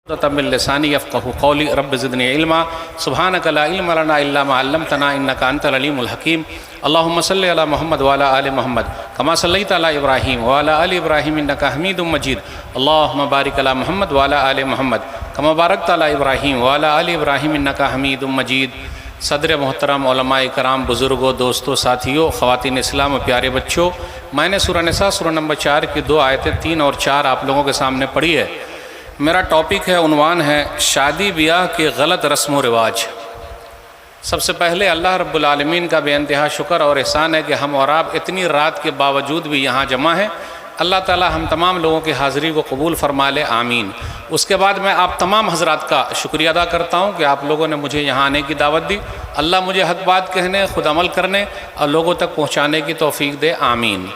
तमिल लसानी यफ़क़हू क़ौली rabbi ज़िदनी इल्मा सुब्हानका ला इल्मा लना इल्ला मा अल्लमतना इन्नका अंतल अलीमुल हकीम। अल्लाहुम्मा सल्लि अला मुहम्मद व अला आलि मुहम्मद कमा सल्लैता अला इब्राहीम व अला आलि इब्राहीम इन्नका हमीदुम मजीद। अल्लाहुम्मा बारिक अला मुहम्मद व अला आलि मुहम्मद कमा बारकता अला इब्राहीम व अला आलि इब्राहीम इन्नका हमीदुम मजीद। सदर मोहतरम उलमाए कराम, बुज़ुर्गों, दोस्तों, साथियों, ख़वातीन इस्लाम और प्यारे बच्चों, मैंने सूरह निसा सूरह नंबर 4 की 2 आयतें 3 और 4 आप लोगों के सामने पढ़ी है। मेरा टॉपिक है, उन्वान है शादी ब्याह के गलत रस्म व रिवाज। सबसे पहले अल्लाह रब्बुल आलमीन का बेइंतहा शुक्र और एहसान है कि हम और आप इतनी रात के बावजूद भी यहाँ जमा हैं। अल्लाह ताला हम तमाम लोगों की हाज़िरी को कबूल फरमा ले, आमीन। उसके बाद मैं आप तमाम हज़रात का शुक्रिया अदा करता हूँ कि आप लोगों ने मुझे यहाँ आने की दावत दी। अल्लाह मुझे हक़ बात कहने, खुद अमल करने और लोगों तक पहुँचाने की तौफ़ीक दे, आमीन।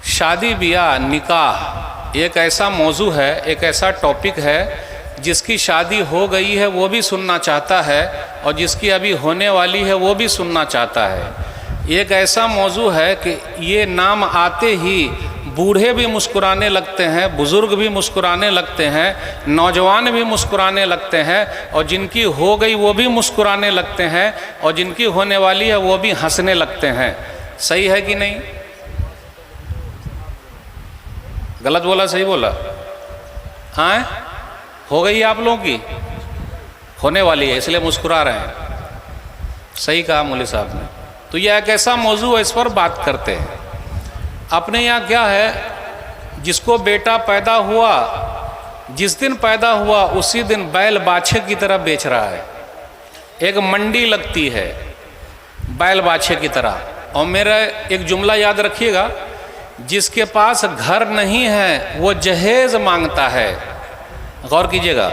शादी ब्याह निकाह एक ऐसा मौजू है, एक ऐसा टॉपिक है जिसकी शादी हो गई है वो भी सुनना चाहता है और जिसकी अभी होने वाली है वो भी सुनना चाहता है। एक ऐसा मौजू है कि ये नाम आते ही बूढ़े भी मुस्कुराने लगते हैं, बुज़ुर्ग भी मुस्कुराने लगते हैं, नौजवान भी मुस्कुराने लगते हैं और जिनकी हो गई वो भी मुस्कुराने लगते हैं और जिनकी होने वाली है वो भी हंसने लगते हैं। सही है कि नहीं? गलत बोला, सही बोला? हाँ, हो गई आप लोगों की, होने वाली है इसलिए मुस्कुरा रहे हैं। सही कहा मौलवी साहब ने। तो यह एक ऐसा मौजू है, इस पर बात करते हैं। अपने यहाँ क्या है, जिसको बेटा पैदा हुआ, जिस दिन पैदा हुआ उसी दिन बैल बाछे की तरह बेच रहा है। एक मंडी लगती है बैल बाछे की तरह। और मेरा एक जुमला याद रखिएगा, जिसके पास घर नहीं है वो जहेज मांगता है। गौर कीजिएगा,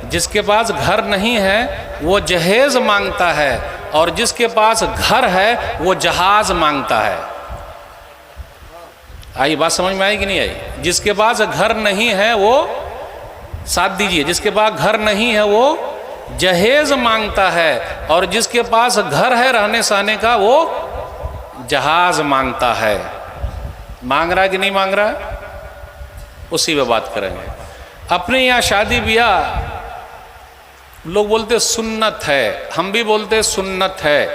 जिसके पास घर नहीं है वो जहेज मांगता है और जिसके पास घर है वो जहाज मांगता है। आई बात समझ में आई कि नहीं आई? जिसके पास घर नहीं है वो, साथ दीजिए, जिसके पास घर नहीं है वो जहेज मांगता है और जिसके पास घर है रहने सहने का वो जहाज मांगता है। मांग रहा है कि नहीं मांग रहा है? उसी पे बात करेंगे। अपने यहाँ शादी ब्याह लोग बोलते सुन्नत है, हम भी बोलते सुन्नत है,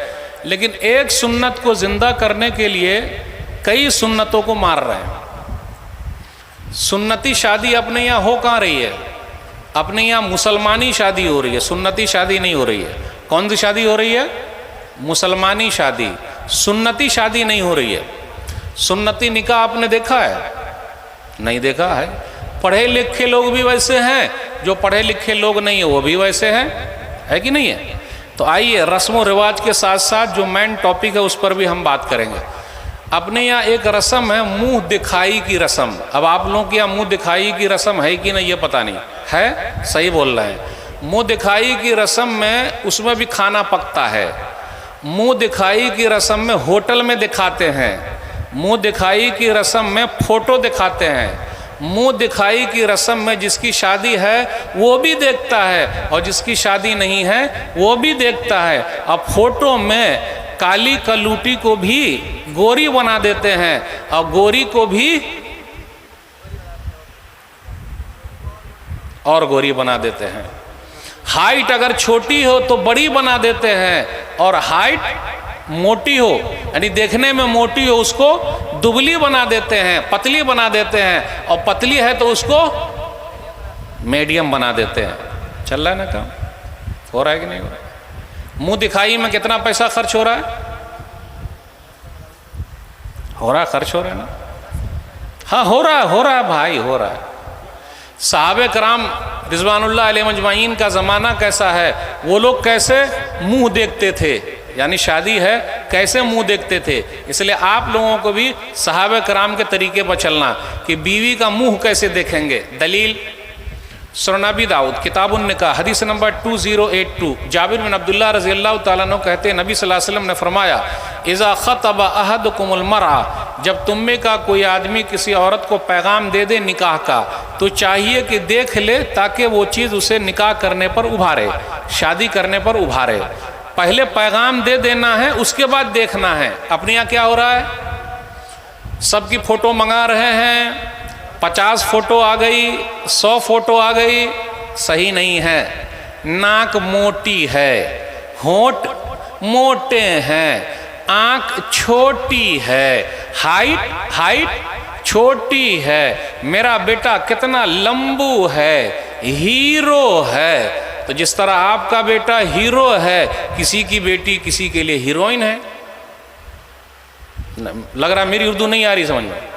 लेकिन एक सुन्नत को जिंदा करने के लिए कई सुन्नतों को मार रहे हैं। सुन्नती शादी अपने यहाँ हो कहाँ रही है? अपने यहाँ मुसलमानी शादी हो रही है, सुन्नती शादी नहीं हो रही है। कौन सी शादी हो रही है? मुसलमानी शादी। सुन्नती शादी नहीं हो रही है। सुन्नती निकाह आपने देखा है? नहीं देखा है। पढ़े लिखे लोग भी वैसे हैं, जो पढ़े लिखे लोग नहीं है वो भी वैसे हैं, है कि नहीं है? तो आइए रस्म व रिवाज के साथ साथ जो मेन टॉपिक है उस पर भी हम बात करेंगे। अपने यहाँ एक रस्म है मुंह दिखाई की रस्म। अब आप लोगों के यहाँ मुंह दिखाई की रस्म है कि नहीं ये पता नहीं है। सही बोल रहे हैं। मुंह दिखाई की रस्म में उसमें भी खाना पकता है। मुंह दिखाई की रस्म में होटल में दिखाते हैं। मुंह दिखाई की रस्म में फोटो दिखाते हैं। मुंह दिखाई की रस्म में जिसकी शादी है वो भी देखता है और जिसकी शादी नहीं है वो भी देखता है। अब फोटो में काली कलूटी को भी गोरी बना देते हैं और गोरी को भी और गोरी बना देते हैं। हाइट अगर छोटी हो तो बड़ी बना देते हैं और हाइट मोटी हो यानी देखने में मोटी हो उसको दुबली बना देते हैं, पतली बना देते हैं, और पतली है तो उसको मीडियम बना देते हैं। चल रहा है ना काम? हो रहा है कि नहीं हो रहा है? मुंह दिखाई में कितना पैसा खर्च हो रहा है? हो रहा है, खर्च हो रहा है ना? हाँ हो रहा है भाई, हो रहा है। साहबे कराम रिज़वानुल्लाह अलैहिम अजमाइन का ज़माना कैसा है, वो लोग कैसे मुंह देखते थे, यानी शादी है कैसे मुंह देखते थे। इसलिए आप लोगों को भी सहाबे कराम के तरीके पर चलना कि बीवी का मुंह कैसे देखेंगे। दलील सुनन नबी दाऊद किताबुन निकाह हदीस नंबर 2082 जाबिर बिन अब्दुल्लाह रज़ी अल्लाह तआला अन्हु कहते हैं नबी सल्लल्लाहु अलैहि वसल्लम ने फरमाया, इज़ा ख़तब अहदुकुमुल मरआ, जब तुम में का कोई आदमी किसी औरत को पैगाम दे दे निकाह का, तो चाहिए कि देख ले ताकि वो चीज़ उसे निकाह करने पर उभारे, शादी करने पर उभारे। पहले पैगाम दे देना है, उसके बाद देखना है। अपने यहाँ क्या हो रहा है? सबकी फ़ोटो मंगा रहे हैं, 50 फ़ोटो आ गई, 100 फ़ोटो आ गई, सही नहीं है। नाक मोटी है, होंठ मोटे हैं, आंख छोटी है, हाइट छोटी है। मेरा बेटा कितना लंबू है, हीरो है। तो जिस तरह आपका बेटा हीरो है, किसी की बेटी किसी के लिए हीरोइन है। लग रहा मेरी उर्दू नहीं आ रही समझ में।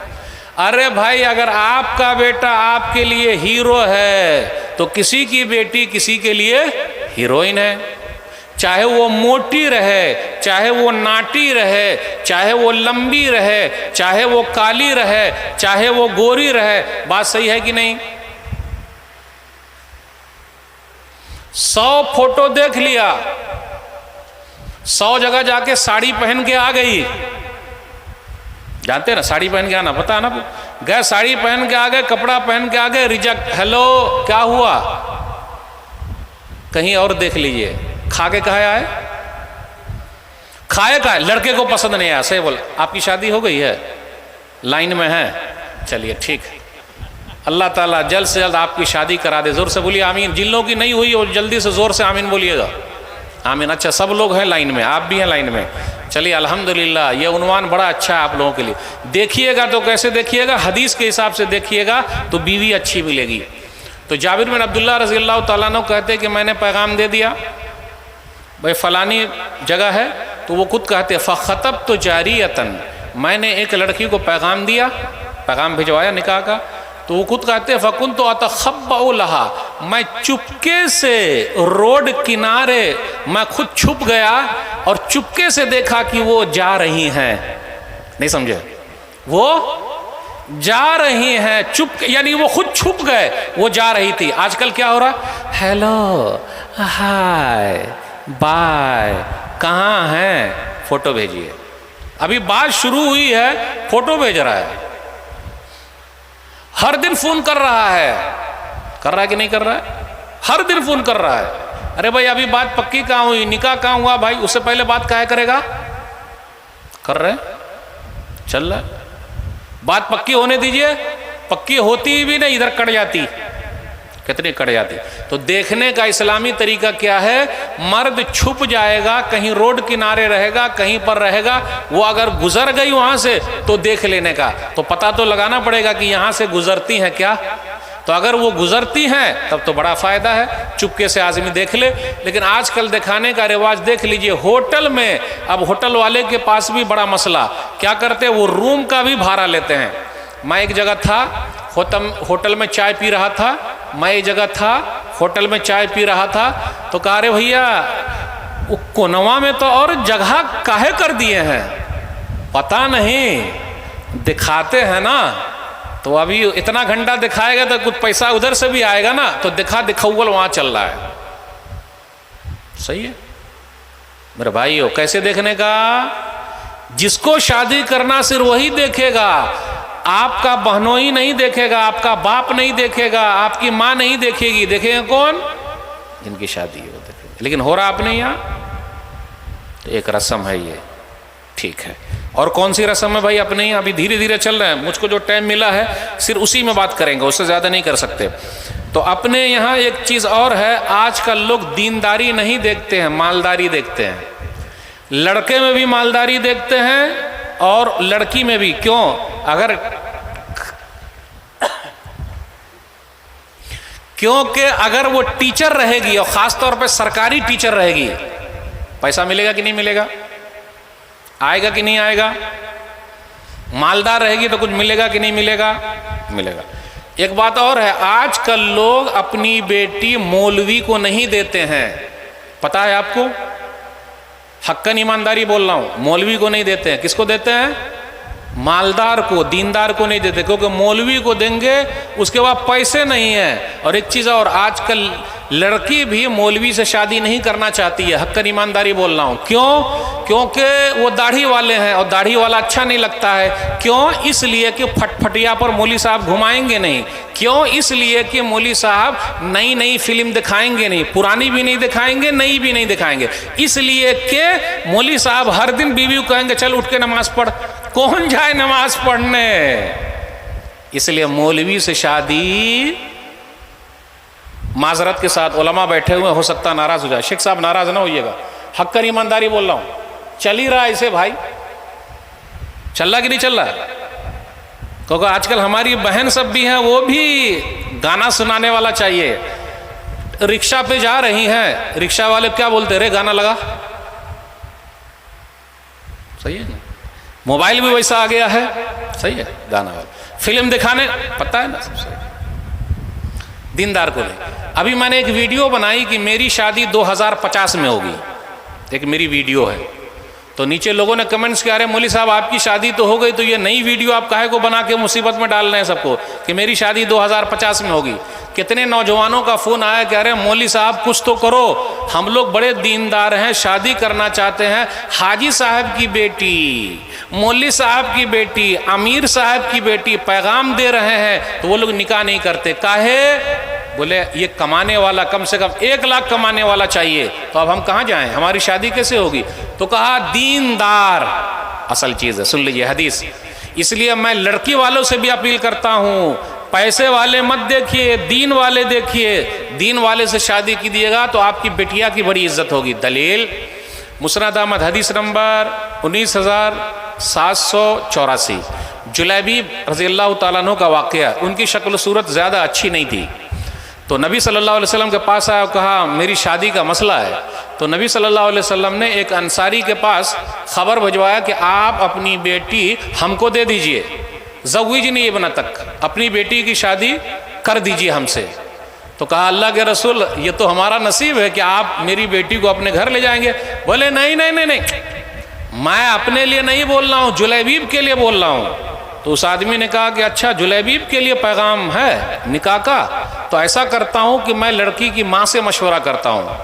अरे भाई, अगर आपका बेटा आपके लिए हीरो है तो किसी की बेटी किसी के लिए हीरोइन है। चाहे वो मोटी रहे, चाहे वो नाटी रहे, चाहे वो लंबी रहे, चाहे वो काली रहे, चाहे वो गोरी रहे। बात सही है कि नहीं? 100 फोटो देख लिया, 100 जगह जाके साड़ी पहन के आ गई। जानते ना, साड़ी पहन के आना पता है ना। गए साड़ी पहन के आ गए, कपड़ा पहन के आ गए, रिजेक्ट। हेलो, क्या हुआ? कहीं और देख लीजिए। खा के कहा आए, खाए का लड़के को पसंद नहीं आया। सही बोल। आपकी शादी हो गई है, लाइन में है, चलिए ठीक है। अल्लाह ताला जल्द से जल्द आपकी शादी करा दे। जोर से बोलिए आमीन। जिन लोगों की नहीं हुई और जल्दी से जोर से आमीन बोलिएगा। आमीन। अच्छा, सब लोग हैं लाइन में, आप भी हैं लाइन में। चलिए अल्हम्दुलिल्लाह। ये उन्वान बड़ा अच्छा है आप लोगों के लिए। देखिएगा तो कैसे देखिएगा? हदीस के हिसाब से देखिएगा तो बीवी अच्छी मिलेगी। तो जाबिर बिन अब्दुल्लाह रज़ी अल्लाह तआला अन्हु कहते कि मैंने पैगाम दे दिया भाई फलानी जगह है। तो वो खुद कहते फ़ख़तब तो जारियतन, मैंने एक लड़की को पैगाम दिया, पैगाम भिजवाया निकाह का। तो वो खुद कहते फ़कुन तो अतख़ब्बउ लहा, मैं चुपके से रोड किनारे मैं खुद छुप गया और चुपके से देखा कि वो जा रही हैं। नहीं समझे? वो जा रही हैं चुप, यानी वो खुद छुप गए, वो जा रही थी। आजकल क्या हो रहा? हेलो, हाय, बाय, कहाँ हैं? फोटो भेजिए। अभी बात शुरू हुई है, फोटो भेज रहा है। हर दिन फोन कर रहा है कि नहीं कर रहा है? हर दिन फोन कर रहा है। अरे भाई, अभी बात पक्की कहाँ हुई? निकाह कहाँ हुआ भाई? उससे पहले बात काहे करेगा? कर रहे, चल रहा है। बात पक्की होने दीजिए। पक्की होती भी नहीं, इधर कट जाती, कितनी कट जाती। तो देखने का इस्लामी तरीका क्या है? मर्द छुप जाएगा, कहीं रोड किनारे रहेगा, कहीं पर रहेगा। वो अगर गुजर गई वहां से तो देख लेने का, तो पता तो लगाना पड़ेगा कि यहां से गुजरती हैं क्या। तो अगर वो गुजरती हैं तब तो बड़ा फायदा है, चुपके से आदमी देख ले। लेकिन आजकल दिखाने का रिवाज देख लीजिए। होटल में, अब होटल वाले के पास भी बड़ा मसला, क्या करते हैं? वो रूम का भी भाड़ा लेते हैं। मैं एक जगह था, होटल में चाय पी रहा था। मैं एक जगह था, होटल में चाय पी रहा था। तो कहा रे भैया, वो कोनवा में तो और जगह काहे कर दिए हैं? पता नहीं, दिखाते हैं ना। तो अभी इतना घंटा दिखाएगा तो कुछ पैसा उधर से भी आएगा ना। तो दिखाउल वहां चल रहा है। सही है मेरे भाइयों। कैसे देखने का? जिसको शादी करना सिर्फ वही देखेगा। आपका बहनोई नहीं देखेगा, आपका बाप नहीं देखेगा, आपकी माँ नहीं देखेगी। देखेगा कौन? जिनकी शादी है वो देखेगा। लेकिन हो रहा आपने यहाँ, तो एक रस्म है ये, ठीक है। और कौन सी रस्म है भाई अपने यहाँ? अभी धीरे धीरे चल रहे हैं। मुझको जो टाइम मिला है सिर्फ उसी में बात करेंगे, उससे ज़्यादा नहीं कर सकते। तो अपने यहाँ एक चीज़ और है, आजकल लोग दीनदारी नहीं देखते हैं, मालदारी देखते हैं। लड़के में भी मालदारी देखते हैं और लड़की में भी। क्यों? क्योंकि अगर वो टीचर रहेगी और ख़ास तौर पे सरकारी टीचर रहेगी, पैसा मिलेगा कि नहीं मिलेगा? आएगा कि नहीं आएगा? मालदार रहेगी तो कुछ मिलेगा कि नहीं मिलेगा? मिलेगा। एक बात और है, आजकल लोग अपनी बेटी मौलवी को नहीं देते हैं। पता है आपको? हक्कन ईमानदारी बोल रहा हूं। मौलवी को नहीं देते हैं। किसको देते हैं? मालदार को, दीनदार को नहीं देते। क्योंकि मौलवी को देंगे उसके बाद पैसे नहीं है। और एक चीज़ और, आजकल लड़की भी मौलवी से शादी नहीं करना चाहती है। हक्कन ईमानदारी बोल रहा हूँ। क्यों? क्योंकि वो दाढ़ी वाले हैं और दाढ़ी वाला अच्छा नहीं लगता है। क्यों? इसलिए कि फटफटिया पर मौली साहब घुमाएंगे नहीं। क्यों? इसलिए कि मौली साहब नई नई फिल्म दिखाएंगे नहीं, पुरानी भी नहीं दिखाएंगे, नई भी नहीं दिखाएंगे। इसलिए कि मौली साहब हर दिन बीवी को कहेंगे चल उठ के नमाज पढ़। कौन जाए नमाज पढ़ने? इसलिए मौलवी से शादी माजरत के साथ उलमा बैठे हुए, हो सकता नाराज हो जाए, शेख साहब नाराज ना होइएगा, हक कर ईमानदारी बोल रहा हूं। चल ही रहा ऐसे भाई, चल रहा कि नहीं चल रहा? क्योंकि आजकल हमारी बहन सब भी हैं, वो भी गाना सुनाने वाला चाहिए। रिक्शा पे जा रही हैं, रिक्शा वाले क्या बोलते, रे गाना लगा, सही है ना? मोबाइल भी वैसा आ गया है, सही है, गाना वाला फिल्म दिखाने, पता है ना, सबसे दीनदार को नहीं। अभी मैंने एक वीडियो बनाई कि मेरी शादी 2050 में होगी, एक मेरी वीडियो है, तो नीचे लोगों ने कमेंट्स किया, अरे मौलवी साहब आपकी शादी तो हो गई, तो ये नई वीडियो आप काहे को बना के मुसीबत में डाल रहे हैं सबको कि मेरी शादी 2050 में होगी। कितने नौजवानों का फ़ोन आया कि अरे मौलवी साहब कुछ तो करो, हम लोग बड़े दीनदार हैं, शादी करना चाहते हैं, हाजी साहब की बेटी, मौलवी साहब की बेटी, अमीर साहब की बेटी पैगाम दे रहे हैं, तो वो लोग निकाह नहीं करते। काहे? बोले ये कमाने वाला कम से कम 1 लाख कमाने वाला चाहिए, तो अब हम कहाँ जाएं, हमारी शादी कैसे होगी? तो कहा दीनदार असल चीज़ है। सुन लीजिए हदीस। इसलिए मैं लड़की वालों से भी अपील करता हूँ, पैसे वाले मत देखिए, दीन वाले देखिए। दीन वाले से शादी कीजिएगा तो आपकी बिटिया की बड़ी इज्जत होगी। दलील मुस्नद अहमद हदीस नंबर 19784, जुलैबीब रज़ी अल्लाह तआला अन्हु का वाक़या। उनकी शक्ल सूरत ज़्यादा अच्छी नहीं थी, तो नबी सल्लल्लाहु अलैहि वसल्लम के पास आया और कहा मेरी शादी का मसला है। तो नबी सल्लल्लाहु अलैहि वसल्लम ने एक अंसारी के पास खबर भिजवाया कि आप अपनी बेटी हमको दे दीजिए, ज़व्विजनी इब्न तक, अपनी बेटी की शादी कर दीजिए हमसे। तो कहा अल्लाह के रसूल ये तो हमारा नसीब है कि आप मेरी बेटी को अपने घर ले जाएंगे। बोले नहीं नहीं नहीं नहीं, मैं अपने लिए नहीं बोल रहा हूँ, जुलैबीब के लिए बोल रहा हूँ। तो उस आदमी ने कहा कि अच्छा जुलैबीब के लिए पैगाम है निकाह का, तो ऐसा करता हूँ कि मैं लड़की की माँ से मशवरा करता हूँ।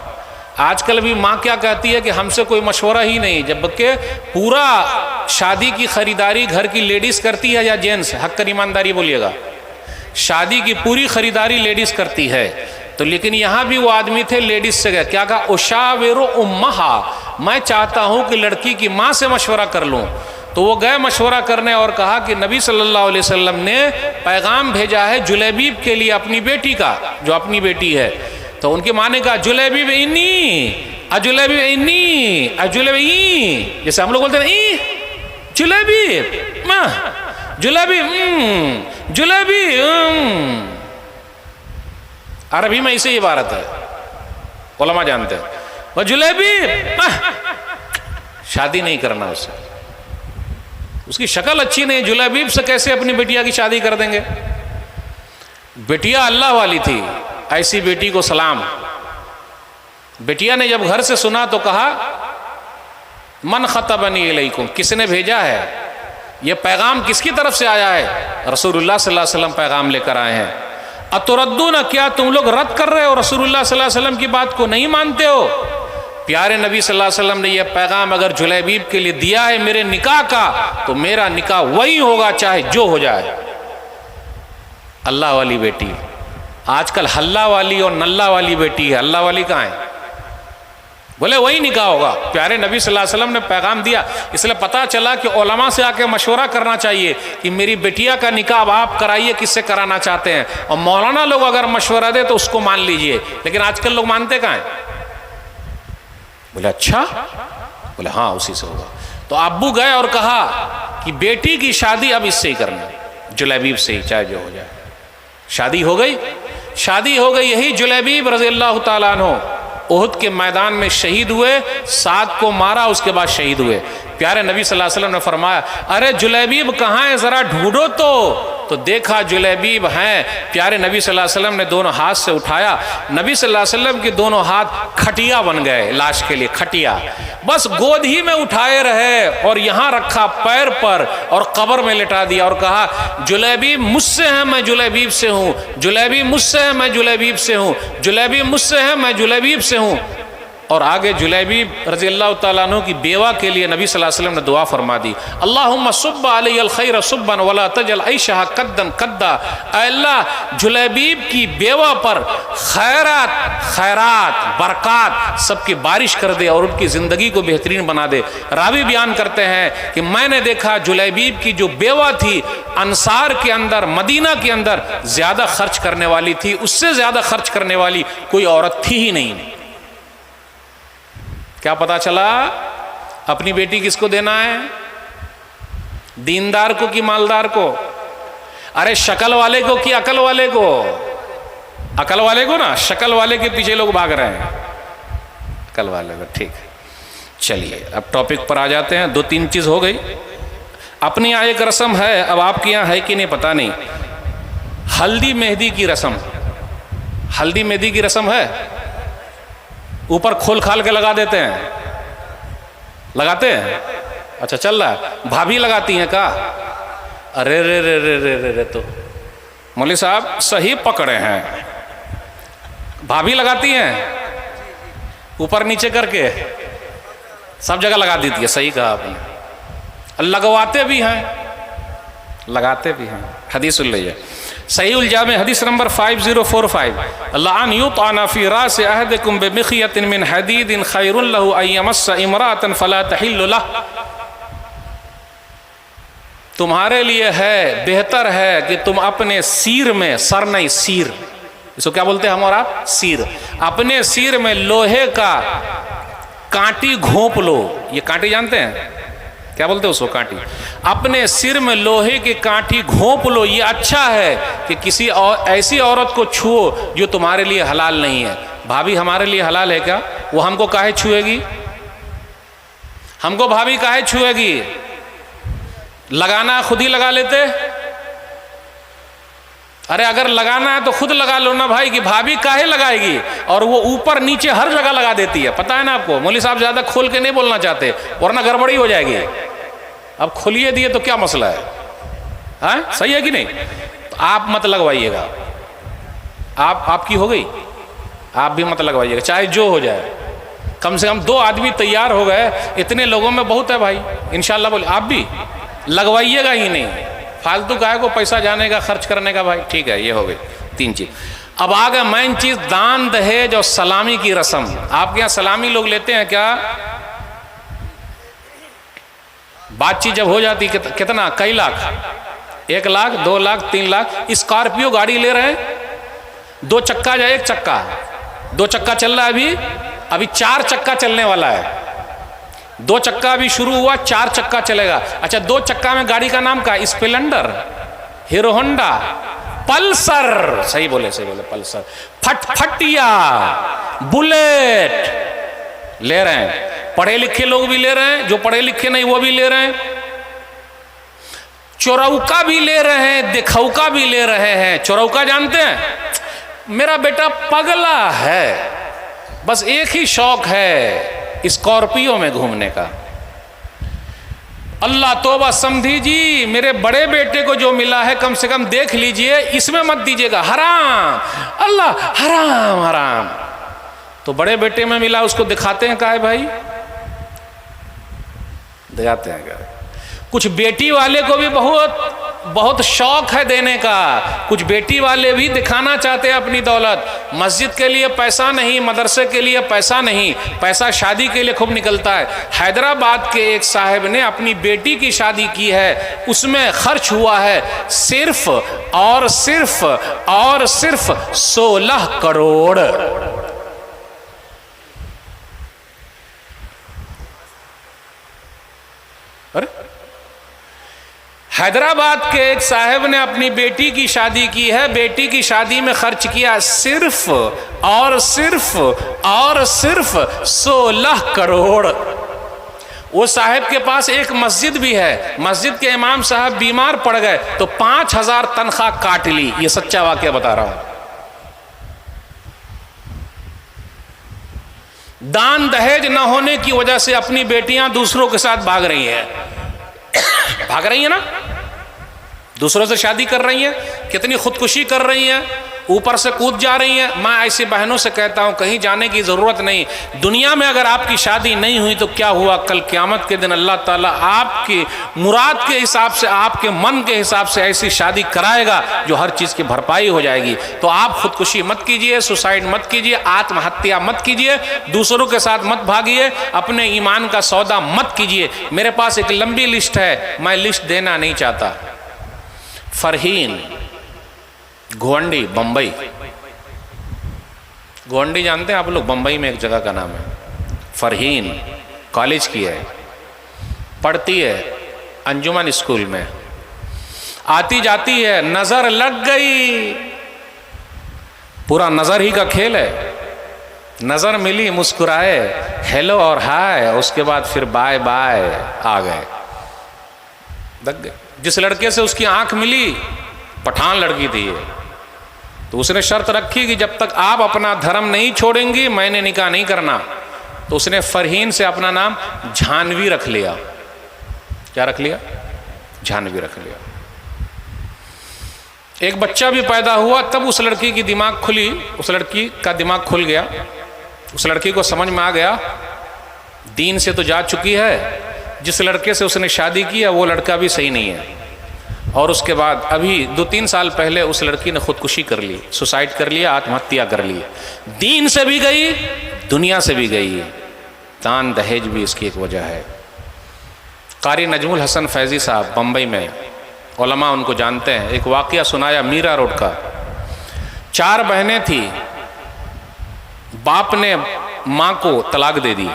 आजकल भी माँ क्या कहती है कि हमसे कोई मशवरा ही नहीं, जबकि पूरा शादी की खरीदारी घर की लेडीज़ करती है या जेंट्स? हक कर ईमानदारी बोलिएगा, शादी की पूरी खरीदारी लेडीज़ करती है। तो लेकिन यहाँ भी वो आदमी थे, लेडीज़ से गए, क्या कहा, उशाविरु उम्महा, मैं चाहता हूँ कि लड़की की माँ से मशवरा कर लूँ। तो वो गए मशवरा करने और कहा कि नबी सल्लल्लाहु अलैहि वसल्लम ने पैगाम भेजा है जुलैबीब के लिए, अपनी बेटी का, जो अपनी बेटी है। तो उनकी माँ ने कहा जुलैबीब इन्नी अजुलैबीब इन्नी अजुलैबी, जैसे हम लोग बोलते हैं जुलैबीब जुलैबीब जुलैबीब, अरबी में इसे इबारत है, उलमा जानते हैं। वो जुलैबीब, शादी नहीं करना उससे, उसकी शक्ल अच्छी नहीं, जुलैबीब से कैसे अपनी बिटिया की शादी कर देंगे? बिटिया अल्लाह वाली थी, ऐसी बेटी को सलाम। बिटिया ने जब घर से सुना तो कहा मन खतबनी इलैकुम, किसने भेजा है, ये पैगाम किसकी तरफ से आया है? रसूलुल्लाह सल्लल्लाहु अलैहि वसल्लम पैगाम लेकर आए हैं। अतुरद्दून, क्या तुम लोग रद्द कर रहे हो रसूलुल्लाह सल्लल्लाहु अलैहि वसल्लम की बात को, नहीं मानते हो? प्यारे नबी सल्लल्लाहु अलैहि वसल्लम ने यह पैगाम अगर जुलैबीब के लिए दिया है मेरे निकाह का, तो मेरा निकाह वही होगा चाहे जो हो जाए। अल्लाह वाली बेटी, आजकल हल्ला वाली और नल्ला वाली बेटी है, अल्लाह वाली कहाँ है? बोले वही निकाह होगा। प्यारे नबी सल्लल्लाहु अलैहि वसल्लम ने पैगाम दिया, इसलिए पता चला कि उलमा से आके मशवरा करना चाहिए कि मेरी बेटिया का निकाह अब आप कराइए, किससे कराना चाहते हैं, और मौलाना लोग अगर मशवरा दे तो उसको मान लीजिए। लेकिन आजकल लोग मानते कहाँ हैं? बोले अच्छा, बोले हाँ उसी से होगा। तो अब्बू गए और कहा कि बेटी की शादी अब इससे ही करना, जुलैबीब से ही, चाहे जो हो जाए। शादी हो गई, शादी हो गई। यही जुलैबीब रज़ी अल्लाह तआला अन्हु उहुद के मैदान में शहीद हुए, 7 को मारा, उसके बाद शहीद हुए। प्यारे नबी सल्लल्लाहु अलैहि वसल्लम ने फरमाया अरे जुलैबीब कहाँ है, ज़रा ढूंढो तो देखा जुलैबीब हैं। प्यारे नबी सल्लल्लाहु अलैहि वसल्लम ने दोनों हाथ से उठाया, नबी सल्लल्लाहु अलैहि वसल्लम के दोनों हाथ खटिया बन गए, लाश के लिए खटिया, बस गोद ही में उठाए रहे और यहाँ रखा पैर पर और कब्र में लिटा दिया और कहा जुलैबीब मुझसे है, मैं जुलैबीब से हूँ, जुलैबीब मुझसे है, मैं जुलैबीब से हूँ, जुलैबीब मुझसे है, मैं जुलैबीब से हूँ। और आगे जुलैबीब रज़ी अल्लाह तआला अन्हु की बेवा के लिए नबी सल्लल्लाहु अलैहि वसल्लम ने दुआ फरमा दी, अल्लाहुम्मा सुब्बा अलैहिल खैर सुब्बन वला तजल ऐशहा कद्दन कद्दा। अल्लाह जुलैबीब की बेवा पर खैरात खैरात बरक़ात सबकी बारिश कर दे और उनकी ज़िंदगी को बेहतरीन बना दे। रावी बयान करते हैं कि मैंने देखा जुलैबीब की जो बेवा थी अंसार के अंदर, मदीना के अंदर ज़्यादा खर्च करने वाली थी, उससे ज़्यादा खर्च करने वाली कोई औरत थी ही नहीं। क्या पता चला? अपनी बेटी किसको देना है? दीनदार को कि मालदार को? अरे शक्ल वाले को कि अकल वाले को? अकल वाले को ना, शक्ल वाले के पीछे लोग भाग रहे हैं, अकल वाले को। ठीक है, चलिए अब टॉपिक पर आ जाते हैं। 2-3 चीज हो गई। अपनी यहाँ एक रस्म है, अब आपके यहाँ है कि नहीं पता नहीं, हल्दी मेहंदी की रस्म। हल्दी मेहंदी की रस्म है, ऊपर खोल खाल के लगा देते हैं, लगाते हैं? अच्छा चल रहा है। भाभी लगाती हैं का? अरे रे रे रे रे रे रे, तो मौलवी साहब सही पकड़े हैं, भाभी लगाती हैं ऊपर नीचे करके, सब जगह लगा देती है। सही कहा आपने, लगवाते भी हैं, लगाते भी हैं। हदीस सुन लीजिए, सही उलजाम हदीस नंबर 5045, लान युताना फी रास अहदिकुम बिमिखयतिन मिन हदीदिन खैरुन लहु अन यमस्स इमरातन फला तहिल्लु लह। तुम्हारे लिए है, बेहतर है कि तुम अपने सिर में, सर नहीं सिर, इसको क्या बोलते हैं हम और आप? सिर। अपने सिर में लोहे का कांटी घोंप लो। ये कांटी जानते हैं क्या बोलते हैं उसको? कांटी। अपने सिर में लोहे की कांटी घोंप लो। ये अच्छा है कि किसी ऐसी औरत को छुओ जो तुम्हारे लिए हलाल नहीं है। भाभी हमारे लिए हलाल है क्या? वो हमको काहे छुएगी? हमको भाभी काहे छुएगी? लगाना खुद ही लगा लेते। अरे अगर लगाना है तो खुद लगा लो ना भाई, कि भाभी काहे लगाएगी? और वो ऊपर नीचे हर जगह लगा देती है, पता है ना आपको। मौलवी साहब ज्यादा खोल के नहीं बोलना चाहते वरना गड़बड़ी हो जाएगी। अब खोलिए दिए तो क्या मसला है? हाँ सही है कि नहीं? तो आप मत लगवाइएगा। आपकी हो गई, आप भी मत लगवाइएगा, चाहे जो हो जाए। कम से कम 2 आदमी तैयार हो गए, इतने लोगों में बहुत है भाई। इंशाल्लाह बोले आप भी लगवाइएगा ही नहीं, फालतू का है को पैसा जाने का, खर्च करने का भाई। ठीक है, ये हो गई 3 चीज। अब आ गया मेन चीज, दान दहेज और सलामी की रस्म। आपके यहाँ सलामी लोग लेते हैं क्या? बातचीत जब हो जाती कितना, कई लाख, 1 लाख 2 लाख 3 लाख। स्कॉर्पियो गाड़ी ले रहे हैं, 2 चक्का या 1 चक्का? 2 चक्का चल रहा है अभी 4 चक्का चलने वाला है। 2 चक्का अभी शुरू हुआ, 4 चक्का चलेगा। अच्छा 2 चक्का में गाड़ी का नाम क्या? Splendor, hero Honda, Pulsar. सही बोले पल्सर, फटफटिया, बुलेट ले रहे हैं। पढ़े लिखे लोग भी ले रहे हैं, जो पढ़े लिखे नहीं वो भी ले रहे हैं। चोरौका भी ले रहे हैं, दिखौका भी ले रहे हैं। चोरौका जानते हैं? मेरा बेटा पगला है, बस एक ही शौक है स्कॉर्पियो में घूमने का। अल्लाह तौबा समझी जी, मेरे बड़े बेटे को जो मिला है कम से कम देख लीजिए, इसमें मत दीजिएगा, हराम, अल्लाह हराम हराम। तो बड़े बेटे में मिला, उसको दिखाते हैं काहे भाई? दिखाते हैं क्या? कुछ बेटी वाले को भी बहुत शौक है देने का। कुछ बेटी वाले भी दिखाना चाहते हैं अपनी दौलत। मस्जिद के लिए पैसा नहीं, मदरसे के लिए पैसा नहीं, पैसा शादी के लिए खूब निकलता है। हैदराबाद के एक साहब ने अपनी बेटी की शादी की है, उसमें खर्च हुआ है सिर्फ और सिर्फ 16 करोड़। अरे हैदराबाद के एक साहब ने अपनी बेटी की शादी की है, बेटी की शादी में खर्च किया सिर्फ और सिर्फ 16 करोड़। वो साहब के पास एक मस्जिद भी है, मस्जिद के इमाम साहब बीमार पड़ गए तो 5000 तनख्वाह काट ली। ये सच्चा वाकया बता रहा हूं। दान दहेज न होने की वजह से अपनी बेटियां दूसरों के साथ भाग रही हैं ना, दूसरों से शादी कर रही हैं, कितनी खुदकुशी कर रही हैं। ऊपर से कूद जा रही हैं। मैं ऐसी बहनों से कहता हूं कहीं जाने की ज़रूरत नहीं। दुनिया में अगर आपकी शादी नहीं हुई तो क्या हुआ, कल क़यामत के दिन अल्लाह ताला आपकी मुराद के हिसाब से, आपके मन के हिसाब से ऐसी शादी कराएगा जो हर चीज़ की भरपाई हो जाएगी। तो आप खुदकुशी मत कीजिए, सुसाइड मत कीजिए, आत्महत्या मत कीजिए, दूसरों के साथ मत भागिए, अपने ईमान का सौदा मत कीजिए। मेरे पास एक लंबी लिस्ट है, मैं लिस्ट देना नहीं चाहता। फरहीन, गोंडी, बंबई। गोंडी जानते हैं आप लोग? बंबई में एक जगह का नाम है। फरहीन कॉलेज की है, पढ़ती है अंजुमन स्कूल में, आती जाती है, नजर लग गई। पूरा नजर ही का खेल है। नजर मिली, मुस्कुराए, हेलो और हाय, उसके बाद फिर बाय बाय, आ गए, लग गए। जिस लड़के से उसकी आंख मिली पठान लड़की थी ये, तो उसने शर्त रखी कि जब तक आप अपना धर्म नहीं छोड़ेंगी मैंने निकाह नहीं करना। तो उसने फरहीन से अपना नाम झानवी रख लिया। क्या रख लिया? झानवी रख लिया। एक बच्चा भी पैदा हुआ, तब उस लड़की की दिमाग खुली, उस लड़की का दिमाग खुल गया। उस लड़की को समझ में आ गया दीन से तो जा चुकी है, जिस लड़के से उसने शादी की है वो लड़का भी सही नहीं है। और उसके बाद अभी 2-3 साल पहले उस लड़की ने खुदकुशी कर ली, सुसाइड कर लिया, आत्महत्या कर ली। दीन से भी गई, दुनिया से भी गई। दान दहेज भी इसकी एक वजह है। कारी नजमुल हसन फैज़ी साहब बम्बई में, उलमा उनको जानते हैं, एक वाक़या सुनाया मीरा रोड का। 4 बहनें थी, बाप ने माँ को तलाक दे दी।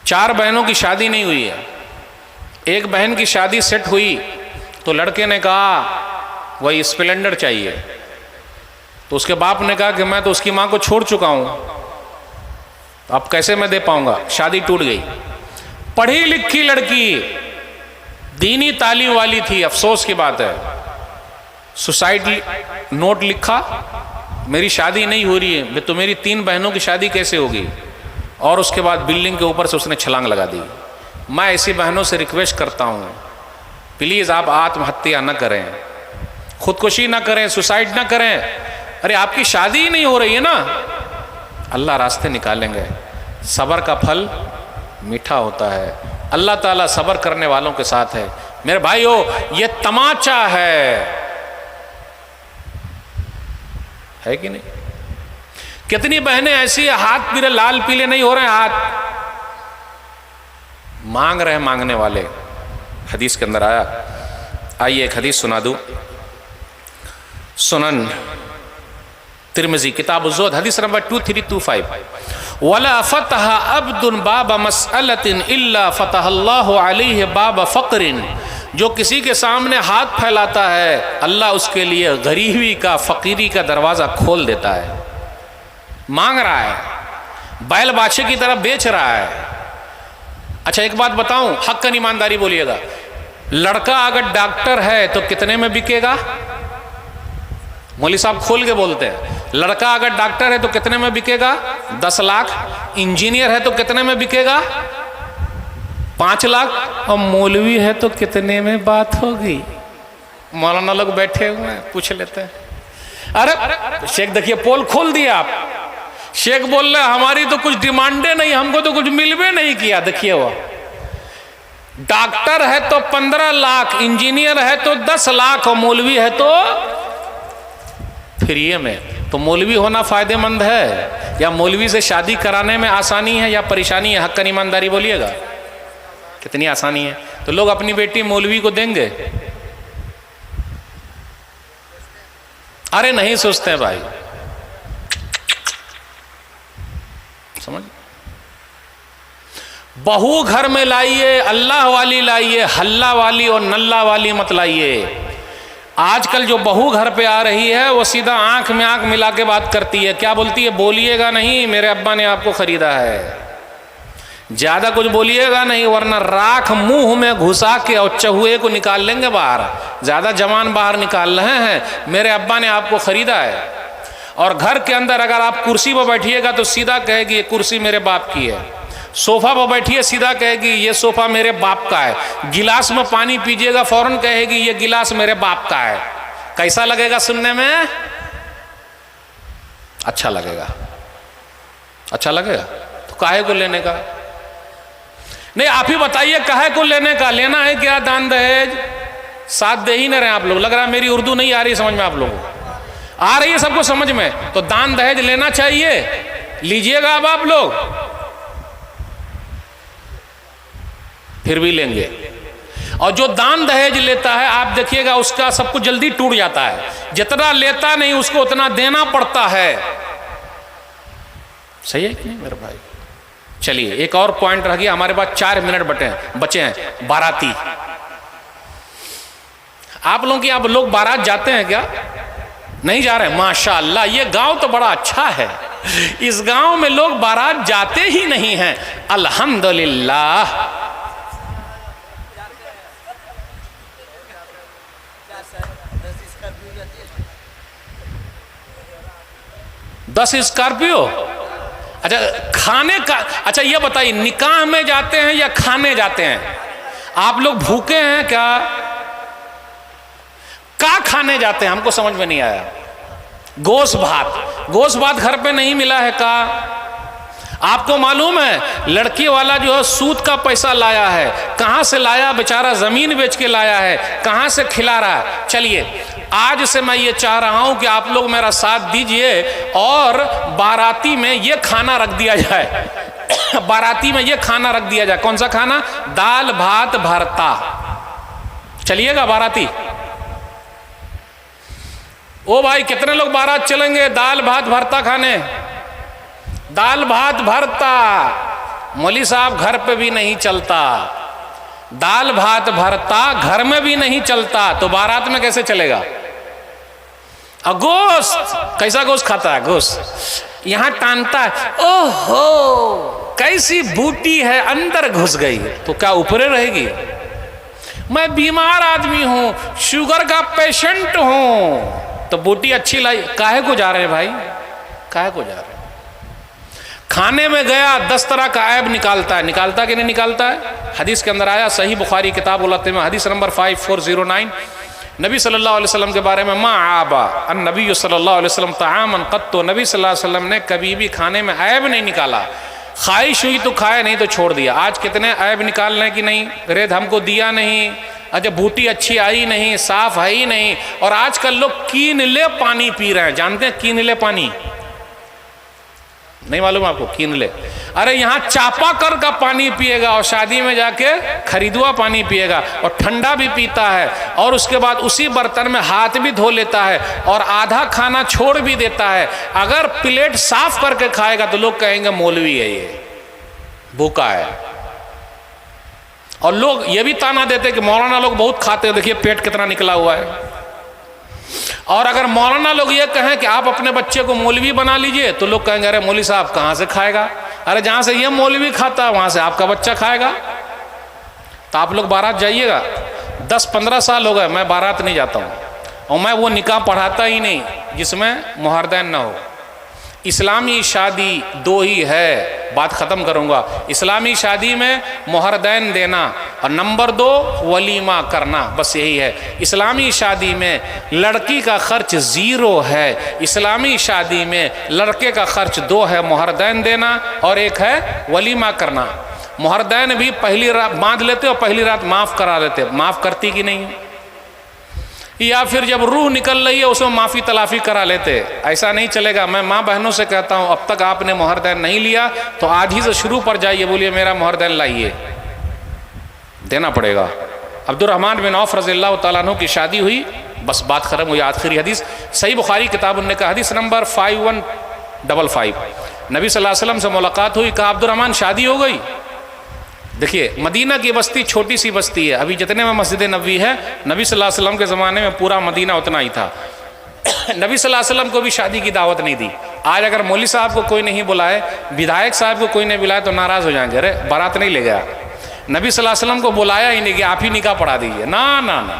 4 बहनों की शादी नहीं हुई है। एक बहन की शादी सेट हुई तो लड़के ने कहा वही स्प्लेंडर चाहिए। तो उसके बाप ने कहा कि मैं तो उसकी माँ को छोड़ चुका हूँ, अब कैसे मैं दे पाऊंगा। शादी टूट गई। पढ़ी लिखी लड़की, दीनी तालीम वाली थी, अफसोस की बात है, सुसाइड नोट लिखा, मेरी शादी नहीं हो रही है, तो मेरी 3 बहनों की शादी कैसे होगी। और उसके बाद बिल्डिंग के ऊपर से उसने छलांग लगा दी। मैं ऐसी बहनों से रिक्वेस्ट करता हूँ, प्लीज़ आप आत्महत्या न करें, खुदकुशी न करें, सुसाइड न करें। अरे आपकी शादी ही नहीं हो रही है ना, अल्लाह रास्ते निकालेंगे। सब्र का फल मीठा होता है, अल्लाह ताला सब्र करने वालों के साथ है। मेरे भाइयों, ये तमाचा है कि नहीं? कितनी बहनें ऐसी है, हाथ मेरे लाल पीले नहीं हो रहे हैं, हाथ मांग रहे हैं मांगने वाले। हदीस के अंदर आया, आइए एक हदीस सुना दूं। सुनन तिरमिज़ी किताब ज़ुहद हदीस नंबर 2325, वला फतह अब्दुन बाब मसअलतिन इल्ला फतहल्लाहु अलैहि बाब फ़क़रिन। जो किसी के सामने हाथ फैलाता है अल्लाह उसके लिए गरीबी का, फ़कीरी का दरवाज़ा खोल देता है। मांग रहा है, बैल बाछे की तरह बेच रहा है। अच्छा एक बात बताऊं, हक़्क़न ईमानदारी बोलिएगा, लड़का अगर डॉक्टर है तो कितने में बिकेगा? मौलवी साहब खोल के बोलते हैं, लड़का अगर डॉक्टर है तो कितने में बिकेगा? 10 लाख। इंजीनियर है तो कितने में बिकेगा? 5 लाख। और मौलवी है तो कितने में बात होगी? मौलाना लोग बैठे हुए हैं, पूछ लेते हैं। अरे शेख देखिए, पोल खोल दिया आप। शेख बोल रहे हमारी तो कुछ डिमांडे नहीं, हमको तो कुछ मिलवे नहीं किया। देखिए वो डॉक्टर है तो 15 लाख, इंजीनियर है तो 10 लाख, और मौलवी है तो फ्री में। तो मौलवी होना फायदेमंद है या मौलवी से शादी कराने में आसानी है या परेशानी है? हक़्क़न ईमानदारी बोलिएगा, कितनी आसानी है। तो लोग अपनी बेटी मौलवी को देंगे? अरे नहीं सोचते भाई, समझ। बहू घर में लाइए, अल्लाह वाली लाइए, हल्ला वाली और नल्ला वाली मत लाइए। आजकल जो बहू घर पे आ रही है वो सीधा आंख में आंख मिला के बात करती है। क्या बोलती है? बोलिएगा नहीं, मेरे अब्बा ने आपको खरीदा है। ज्यादा कुछ बोलिएगा नहीं, वरना राख मुंह में घुसा के और चहुए को निकाल लेंगे बाहर। ज्यादा जवान बाहर निकाल रहे हैं, मेरे अब्बा ने आपको खरीदा है। और घर के अंदर अगर आप कुर्सी पर बैठिएगा तो सीधा कहेगी ये कुर्सी मेरे बाप की है। सोफा पर बैठिए, सीधा कहेगी ये सोफा मेरे बाप का है। गिलास में पानी पीजिएगा, फौरन कहेगी ये गिलास मेरे बाप का है। कैसा लगेगा सुनने में? अच्छा लगेगा, अच्छा लगेगा। तो काहे को लेने का? नहीं, आप ही बताइए काहे को लेने का? लेना है क्या दान दहेज? साथ दे ही न रहे आप लोग। लग रहा है मेरी उर्दू नहीं आ रही समझ में, आप लोगों को आ रही है सबको समझ में। तो दान दहेज लेना चाहिए, लीजिएगा अब आप लोग, फिर भी लेंगे। और जो दान दहेज लेता है आप देखिएगा उसका सब कुछ जल्दी टूट जाता है। जितना लेता नहीं उसको उतना देना पड़ता है। सही है कि नहीं मेरे भाई? चलिए एक और पॉइंट रह गया हमारे पास, 4 मिनट बचे हैं। बाराती, आप लोगों की, आप लोग बारात जाते हैं क्या? नहीं जा रहे? माशाअल्लाह, ये गांव तो बड़ा अच्छा है। इस गांव में लोग बारात जाते ही नहीं हैं, अल्हम्दुलिल्लाह। 10 स्कॉर्पियो? अच्छा, खाने का, अच्छा ये बताइए, निकाह में जाते हैं या खाने जाते हैं? आप लोग भूखे हैं क्या? क्या खाने जाते हैं? हमको समझ में नहीं आया। गोश्त भात, गोश्त भात घर पे नहीं मिला है का? आपको मालूम है लड़की वाला जो है सूद का पैसा लाया है, कहां से लाया? बेचारा जमीन बेच के लाया है, कहां से खिला रहा है? चलिए आज से मैं ये चाह रहा हूं कि आप लोग मेरा साथ दीजिए और बाराती में ये खाना रख दिया जाए। बाराती में ये खाना रख दिया जाए। कौन सा खाना? दाल भात भरता। चलिएगा बाराती? ओ भाई कितने लोग बारात चलेंगे दाल भात भरता खाने? दाल भात भरता मौली साहब घर पे भी नहीं चलता, दाल भात भरता घर में भी नहीं चलता, तो बारात में कैसे चलेगा? और गोश्त, कैसा गोश्त खाता है? गोश्त यहां टानता है, ओहो कैसी बूटी है अंदर घुस गई, तो क्या ऊपरे रहेगी? मैं बीमार आदमी हूं, शुगर का पेशेंट हूं, तो बूटी अच्छी लाई, काहे को जा रहे हैं भाई? काहे को जा रहे हैं? खाने में गया 10 तरह का ऐब निकालता है, निकालता कि नहीं निकालता है? हदीस के अंदर आया, सही बुखारी किताब उलते में हदीस नंबर 5409, नबी सल्लल्लाहु अलैहि वसल्लम के बारे में, मा आबा अन नबी सल्लल्लाहु अलैहि वसल्लम तामन कत्तो, नबी सल्लल्लाहु अलैहि वसल्लम ने कभी भी खाने में ऐब नहीं निकाला। ख्वाहिश हुई तो खाए, नहीं तो छोड़ दिया। आज कितने ऐब निकाल रहे हैं कि नहीं, रेत हमको दिया नहीं, अच्छा बूटी अच्छी आई नहीं, साफ है ही नहीं। और आजकल लोग कीनले पानी पी रहे हैं। जानते हैं कीनले पानी? नहीं मालूम आपको? कीनले, अरे यहाँ चापाकल का पानी पिएगा और शादी में जाके खरीदुआ पानी पिएगा और ठंडा भी पीता है और उसके बाद उसी बर्तन में हाथ भी धो लेता है और आधा खाना छोड़ भी देता है। अगर प्लेट साफ करके खाएगा तो लोग कहेंगे मौलवी है, ये भूखा है। और लोग ये भी ताना देते हैं कि मौलाना लोग बहुत खाते हैं, देखिए पेट कितना निकला हुआ है। और अगर मौलाना लोग ये कहें कि आप अपने बच्चे को मौलवी बना लीजिए तो लोग कहेंगे अरे मौलवी साहब कहाँ से खाएगा? अरे जहाँ से ये मौलवी खाता है वहाँ से आपका बच्चा खाएगा। तो आप लोग बारात जाइएगा। 10-15 साल हो गए मैं बारात नहीं जाता हूँ और मैं वो निकाह पढ़ाता ही नहीं जिसमें मुहरदैन ना हो। इस्लामी शादी 2 ही है, बात ख़त्म करूँगा। इस्लामी शादी में मुहरदैन देना और नंबर 2 वलीमा करना, बस यही है। इस्लामी शादी में लड़की का खर्च 0 है, इस्लामी शादी में लड़के का खर्च 2 है, मुहरदैन देना और 1 है वलीमा करना। मुहरदैन भी पहली रात बांध लेते और पहली रात माफ़ करा देते। माफ़ करती कि नहीं? या फिर जब रूह निकल रही है उसमें माफ़ी तलाफ़ी करा लेते। ऐसा नहीं चलेगा। मैं माँ बहनों से कहता हूँ अब तक आपने मुहरदैन नहीं लिया तो आज ही से शुरू पर जाइए, बोलिए मेरा मुहरदैन लाइए, देना पड़ेगा। अब्दुर्रहमान बिन औफ रज़ियल्लाहु तआला अन्हु की शादी हुई, बस बात खत्म हुई। आखिरी हदीस सही बुखारी किताब उन्होंने कहा, हदीस नंबर 5155, नबी सल्लल्लाहु अलैहि वसल्लम से मुलाकात हुई, कहा अब्दुर्रहमान शादी हो गई? देखिए मदीना की बस्ती छोटी सी बस्ती है, अभी जितने में मस्जिद नबी है, नबी सल्लल्लाहु अलैहि वसल्लम के ज़माने में पूरा मदीना उतना ही था। नबी सल्लल्लाहु अलैहि वसल्लम को भी शादी की दावत नहीं दी। आज अगर मौलवी साहब को कोई नहीं बुलाए, विधायक साहब को कोई नहीं बुलाए तो नाराज़ हो जाएंगे, अरे बारात नहीं ले गया। नबी सल्लल्लाहु अलैहि वसल्म को बुलाया ही नहीं कि आप ही निकाह पढ़ा दीजिए, ना ना ना,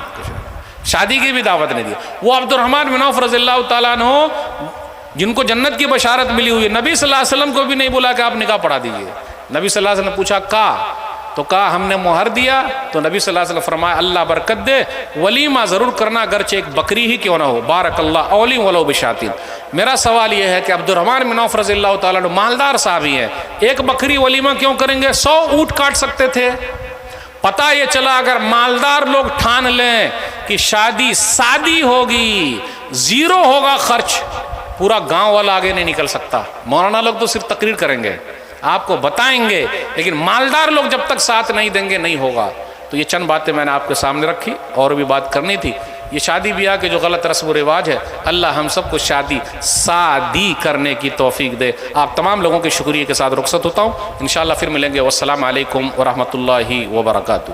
शादी की भी दावत नहीं दी। वो अब्दुर्रहमान बिन औफ रज़ियल्लाहु तआला अन्हु जिनको जन्नत की बशारत मिली हुई है, नबी सल्लल्लाहु अलैहि वसल्लम को भी नहीं बुला कि आप निकाह पढ़ा दीजिए। नबी सल्लल्लाहु अलैहि वसल्लम ने पूछा का तो कहा हमने मुहर दिया। तो नबी सल्लल्लाहु अलैहि वसल्लम फरमाया अल्लाह बरकत दे, वलीमा ज़रूर करना, अगरचे एक बकरी ही क्यों ना हो। बारकल्लाह औली वलो बिशातिन। मेरा सवाल यह है कि अब्दुर्रहमान बिन औफ रज़ियल्लाहु ताला अन्हु मालदार साहबी हैं, एक बकरी वलीमा क्यों करेंगे? 100 ऊँट काट सकते थे। पता ये चला अगर मालदार लोग ठान लें कि शादी सादी होगी, ज़ीरो होगा खर्च, पूरा गांव वाला आगे नहीं निकल सकता। मौलाना लोग तो सिर्फ तकरीर करेंगे, आपको बताएंगे, लेकिन मालदार लोग जब तक साथ नहीं देंगे नहीं होगा। तो ये चंद बातें मैंने आपके सामने रखी, और भी बात करनी थी। ये शादी ब्याह के जो गलत रस्म व रिवाज है, अल्लाह हम सबको शादी सादी करने की तौफीक दे। आप तमाम लोगों के शुक्रिया के साथ रुखसत होता हूँ। इंशाअल्लाह फिर मिलेंगे। वस्सलाम अलैकुम व रहमतुल्लाहि व बरकातुहू।